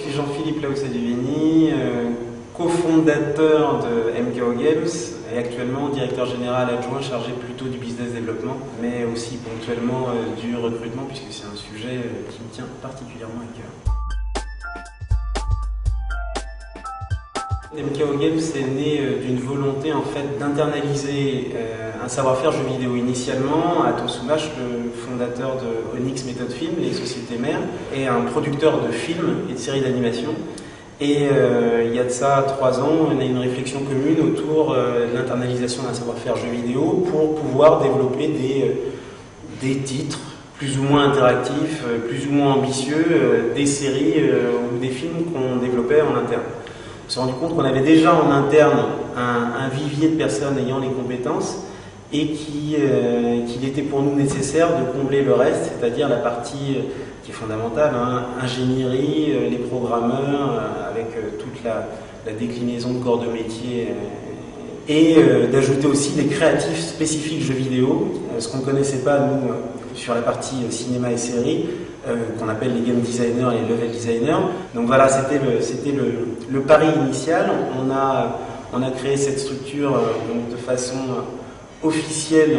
Je suis Jean-Philippe Laoussa-Duvigny, cofondateur de MKO Games et actuellement directeur général adjoint chargé plutôt du business développement, mais aussi ponctuellement du recrutement puisque c'est un sujet qui me tient particulièrement à cœur. MKO Games est né d'une volonté en fait d'internaliser un savoir-faire jeu vidéo. Initialement, Aton Soumache, le fondateur de Onyx Method Film, les sociétés mères, est un producteur de films et de séries d'animation. Et il y a de ça 3 ans, on a une réflexion commune autour de l'internalisation d'un savoir-faire jeu vidéo pour pouvoir développer des titres plus ou moins interactifs, plus ou moins ambitieux, des séries ou des films qu'on développait en interne. On s'est rendu compte qu'on avait déjà en interne un vivier de personnes ayant les compétences et qu'il était pour nous nécessaire de combler le reste, c'est-à-dire la partie qui est fondamentale, hein, ingénierie, les programmeurs, avec toute la déclinaison de corps de métier, et d'ajouter aussi des créatifs spécifiques jeux vidéo, ce qu'on ne connaissait pas nous sur la partie cinéma et série, qu'on appelle les game designers et les level designers. Donc voilà, c'était le pari initial. On a créé cette structure donc de façon officielle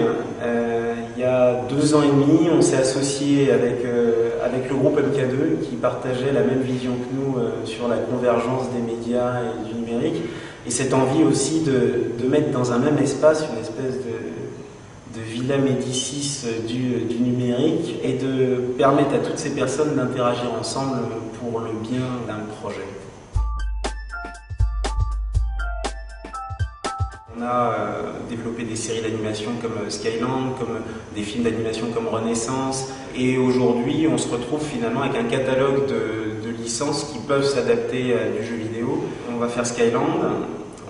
il y a 2 ans et demi. On s'est associé avec le groupe MK2 qui partageait la même vision que nous sur la convergence des médias et du numérique. Et cette envie aussi de mettre dans un même espace une espèce de Villa Médicis du numérique et de permettre à toutes ces personnes d'interagir ensemble pour le bien d'un projet. On a développé des séries d'animation comme Skyland, comme des films d'animation comme Renaissance, et aujourd'hui on se retrouve finalement avec un catalogue de licences qui peuvent s'adapter à du jeu vidéo. On va faire Skyland,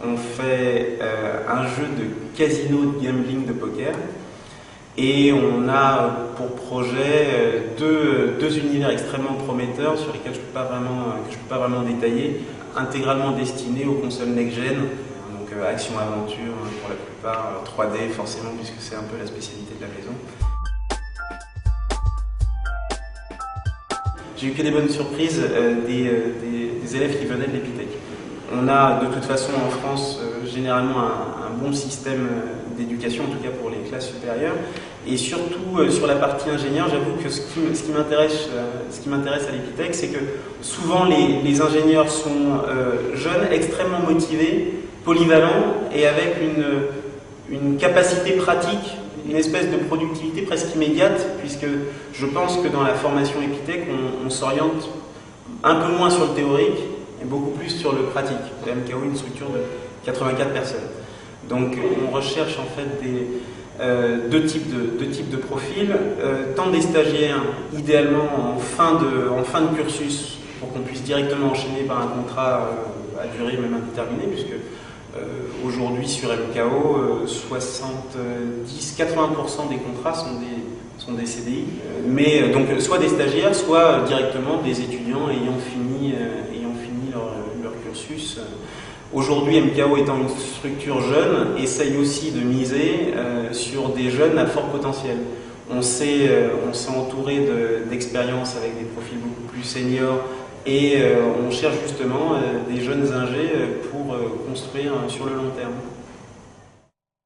on fait un jeu de casino de gambling de poker, et on a pour projet deux univers extrêmement prometteurs sur lesquels je ne peux pas vraiment détailler, intégralement destinés aux consoles next-gen. Action-aventure pour la plupart, 3D forcément puisque c'est un peu la spécialité de la maison. J'ai eu que des bonnes surprises des élèves qui venaient de l'Epitech. On a de toute façon en France généralement un bon système d'éducation, en tout cas pour les classes supérieures. Et surtout sur la partie ingénieur, j'avoue que ce qui m'intéresse à l'Epitech, c'est que souvent les ingénieurs sont jeunes, extrêmement motivés, polyvalents et avec une capacité pratique, une espèce de productivité presque immédiate, puisque je pense que dans la formation Epitech, on s'oriente un peu moins sur le théorique et beaucoup plus sur le pratique. La MKO est une structure de 84 personnes. Donc on recherche en fait deux types de profils, tant des stagiaires, idéalement en fin de cursus, pour qu'on puisse directement enchaîner par un contrat à durée même indéterminée, puisque aujourd'hui sur MKO, 80% des contrats sont des CDI, mais donc soit des stagiaires, soit directement des étudiants ayant fini leur cursus. Aujourd'hui, MKO étant une structure jeune, essaye aussi de miser sur des jeunes à fort potentiel. On s'est entouré d'expériences avec des profils beaucoup plus seniors et on cherche justement des jeunes ingés pour construire sur le long terme.